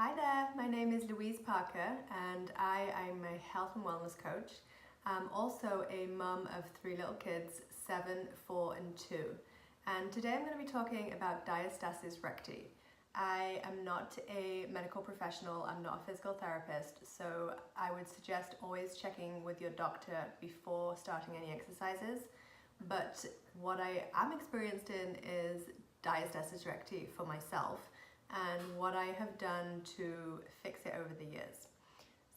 Hi there, my name is Louise Parker and I am a health and wellness coach. I'm also a mum of 3 little kids, 7, 4 and 2. And today I'm going to be talking about Diastasis Recti. I am not a medical professional, I'm not a physical therapist, so I would suggest always checking with your doctor before starting any exercises. But what I am experienced in is Diastasis Recti for myself, and what I have done to fix it over the years.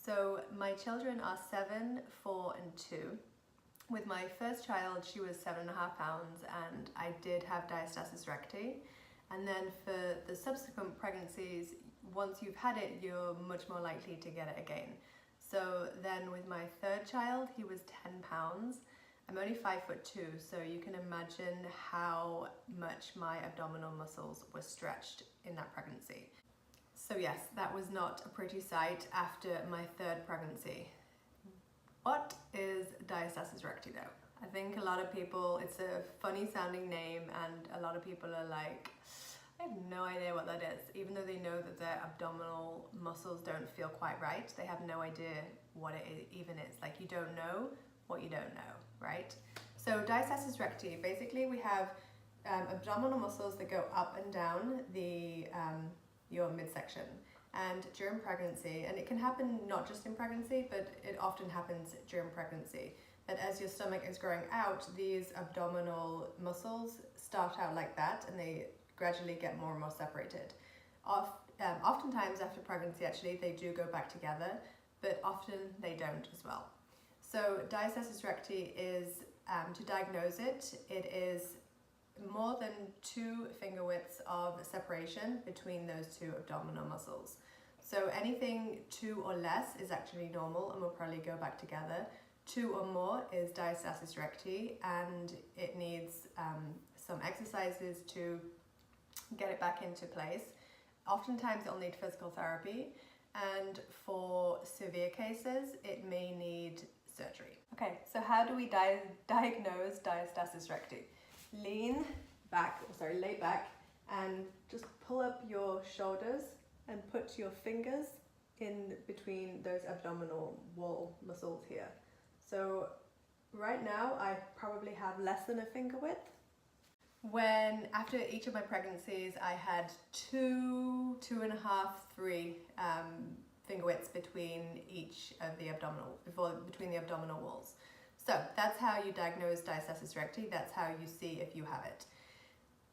So my children are 7, 4 and 2. With my first child, she was 7.5 pounds and I did have Diastasis Recti. And then for the subsequent pregnancies, once you've had it, you're much more likely to get it again. So then with my third child, he was 10 pounds. I'm only 5'2", so you can imagine how much my abdominal muscles were stretched in that pregnancy. So yes, that was not a pretty sight after my third pregnancy. What is Diastasis Recti though? I think a lot of people, it's a funny sounding name and a lot of people are like, I have no idea what that is. Even though they know that their abdominal muscles don't feel quite right, they have no idea what it even is. Like, you don't know what you don't know, right? So Diastasis Recti, basically we have abdominal muscles that go up and down your midsection. And during pregnancy, and it can happen not just in pregnancy, but it often happens during pregnancy, that as your stomach is growing out, these abdominal muscles start out like that and they gradually get more and more separated. Oftentimes after pregnancy, actually, they do go back together, but often they don't as well. So Diastasis Recti is, to diagnose it, it is more than 2 finger widths of separation between those 2 abdominal muscles. So anything 2 or less is actually normal and will probably go back together. 2 or more is Diastasis Recti, and it needs some exercises to get it back into place. Oftentimes it'll need physical therapy, and for severe cases it may need surgery. Okay, so how do we diagnose Diastasis Recti? Lay back and just pull up your shoulders and put your fingers in between those abdominal wall muscles here. So right now I probably have less than a finger width. When after each of my pregnancies I had 2, 2.5, 3 finger widths between each of the between the abdominal walls. So that's how you diagnose Diastasis Recti, that's how you see if you have it.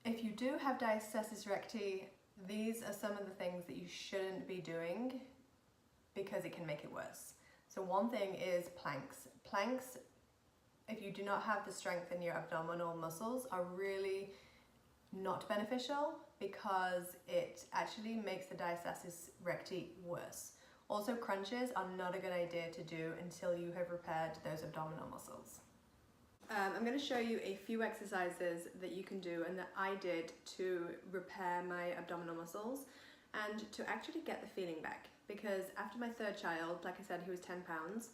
If you do have Diastasis Recti, these are some of the things that you shouldn't be doing because it can make it worse. So one thing is planks. Planks, if you do not have the strength in your abdominal muscles, are really not beneficial because it actually makes the Diastasis Recti worse. Also, crunches are not a good idea to do until you have repaired those abdominal muscles. I'm going to show you a few exercises that you can do and that I did to repair my abdominal muscles and to actually get the feeling back, because after my third child, like I said, he was 10 pounds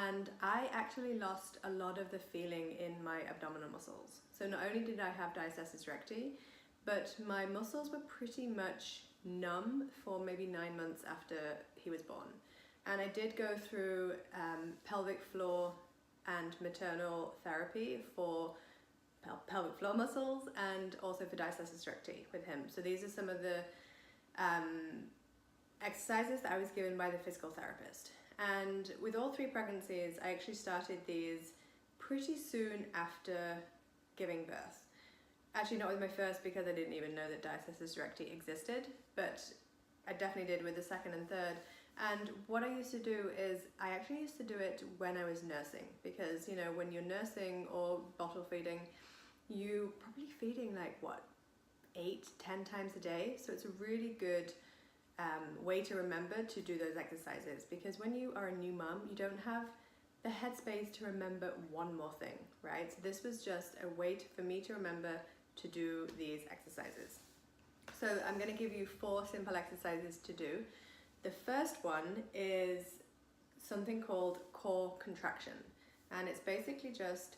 and I actually lost a lot of the feeling in my abdominal muscles. So not only did I have Diastasis Recti, but my muscles were pretty much numb for maybe 9 months after he was born. And I did go through pelvic floor and maternal therapy for pelvic floor muscles and also for Diastasis Recti with him. So these are some of the exercises that I was given by the physical therapist. And with all 3 pregnancies, I actually started these pretty soon after giving birth. Actually not with my first because I didn't even know that Diastasis Recti existed, but I definitely did with the second and third. And what I used to do is I actually used to do it when I was nursing, because you know, when you're nursing or bottle feeding, you're probably feeding like what, 8, 10 times a day. So it's a really good way to remember to do those exercises, because when you are a new mum, you don't have the headspace to remember one more thing, right? So this was just a way for me to remember to do these exercises. So I'm going to give you 4 simple exercises to do. The first one is something called core contraction, and it's basically just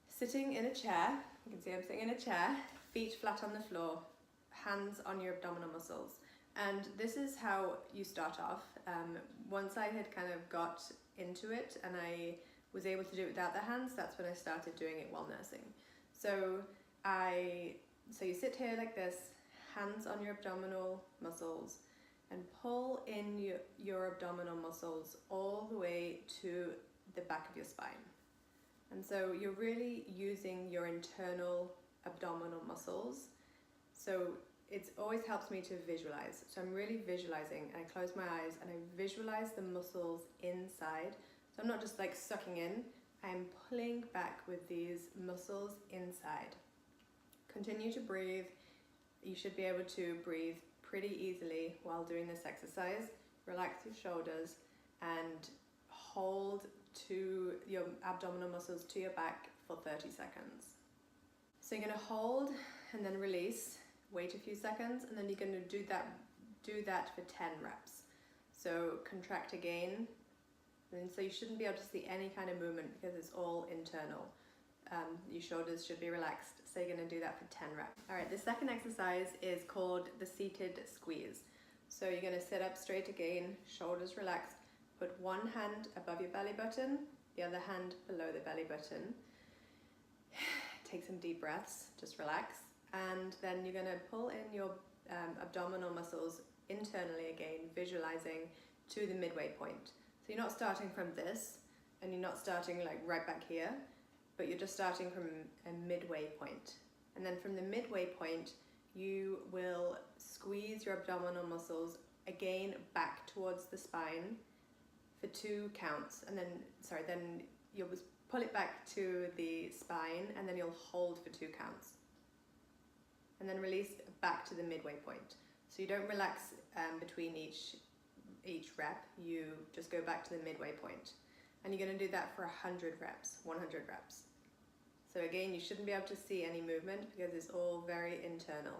sitting in a chair. You can see I'm sitting in a chair, feet flat on the floor, hands on your abdominal muscles, And this is how you start off. Once I had kind of got into it and I was able to do it without the hands, that's when I started doing it while nursing. So you sit here like this, hands on your abdominal muscles, and pull in your abdominal muscles all the way to the back of your spine. And so you're really using your internal abdominal muscles. So it always helps me to visualize. So I'm really visualizing, and I close my eyes and I visualize the muscles inside. So I'm not just like sucking in, I'm pulling back with these muscles inside. Continue to breathe. You should be able to breathe pretty easily while doing this exercise. Relax your shoulders and hold to your abdominal muscles to your back for 30 seconds. So you're going to hold and then release, wait a few seconds, and then you're going to do that for 10 reps. So contract again, and so you shouldn't be able to see any kind of movement because it's all internal. Your shoulders should be relaxed, so you're going to do that for 10 reps. Alright, the second exercise is called the seated squeeze. So you're going to sit up straight again, shoulders relaxed, put one hand above your belly button, the other hand below the belly button. Take some deep breaths, just relax, and then you're going to pull in your abdominal muscles internally again, visualizing to the midway point. So you're not starting from this, and you're not starting like right back here, but you're just starting from a midway point. And then from the midway point, you will squeeze your abdominal muscles again back towards the spine for 2 counts, and then you'll pull it back to the spine, and then you'll hold for 2 counts. And then release back to the midway point. So you don't relax between each rep, you just go back to the midway point. And you're going to do that for 100 reps. So again, you shouldn't be able to see any movement because it's all very internal.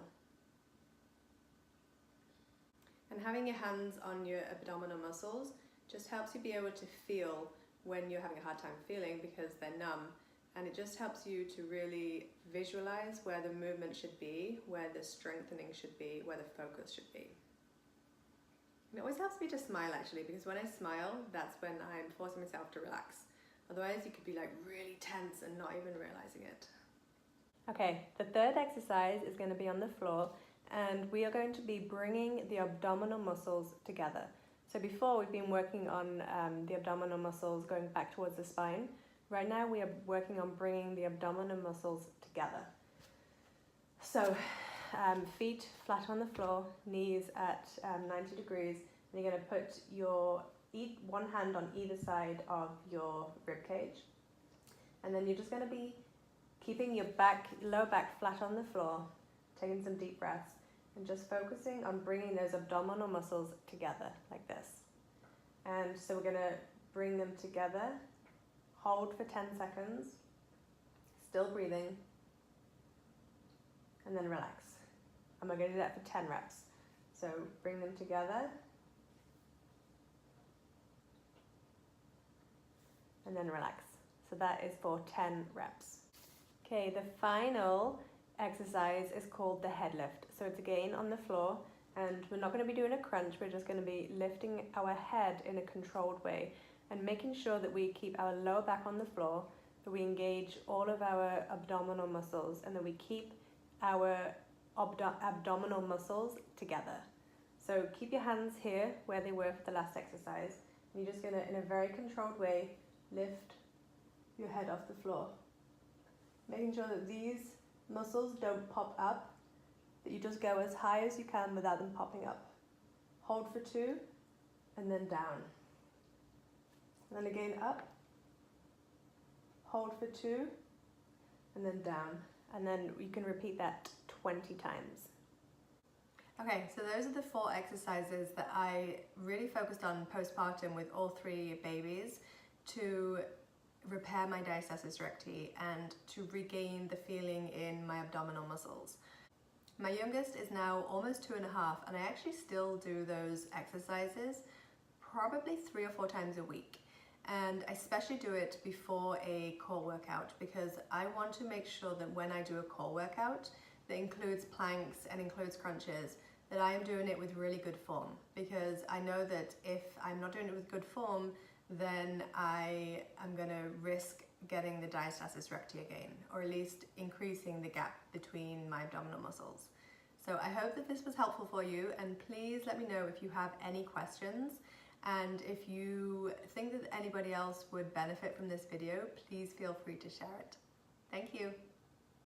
And having your hands on your abdominal muscles just helps you be able to feel when you're having a hard time feeling because they're numb. And it just helps you to really visualize where the movement should be, where the strengthening should be, where the focus should be. It always helps me to smile actually, because when I smile, that's when I'm forcing myself to relax. Otherwise you could be like really tense and not even realizing it. Okay, the third exercise is going to be on the floor, and we are going to be bringing the abdominal muscles together. So before we've been working on the abdominal muscles going back towards the spine. Right now we are working on bringing the abdominal muscles together. So feet flat on the floor, knees at 90 degrees, and you're going to put one hand on either side of your rib cage, and then you're just going to be keeping your lower back flat on the floor, taking some deep breaths, and just focusing on bringing those abdominal muscles together like this. And so we're going to bring them together, hold for 10 seconds, still breathing, and then relax. And we're going to do that for 10 reps. So bring them together, and then relax. So that is for 10 reps. Okay, the final exercise is called the head lift. So it's again on the floor, and we're not going to be doing a crunch, we're just going to be lifting our head in a controlled way and making sure that we keep our lower back on the floor, that we engage all of our abdominal muscles, and that we keep our abdominal muscles together. So keep your hands here where they were for the last exercise, and you're just going to, in a very controlled way, lift your head off the floor. Making sure that these muscles don't pop up, that you just go as high as you can without them popping up. Hold for 2, and then down. And then again up, hold for 2, and then down. And then you can repeat that 20 times. Okay, so those are the 4 exercises that I really focused on postpartum with all 3 babies to repair my diastasis recti and to regain the feeling in my abdominal muscles. My youngest is now almost 2.5, and I actually still do those exercises probably 3 or 4 times a week. And I especially do it before a core workout because I want to make sure that when I do a core workout that includes planks and includes crunches, that I am doing it with really good form, because I know that if I'm not doing it with good form, then I am going to risk getting the diastasis recti again, or at least increasing the gap between my abdominal muscles. So I hope that this was helpful for you, and please let me know if you have any questions, and if you think that anybody else would benefit from this video, please feel free to share it. Thank you.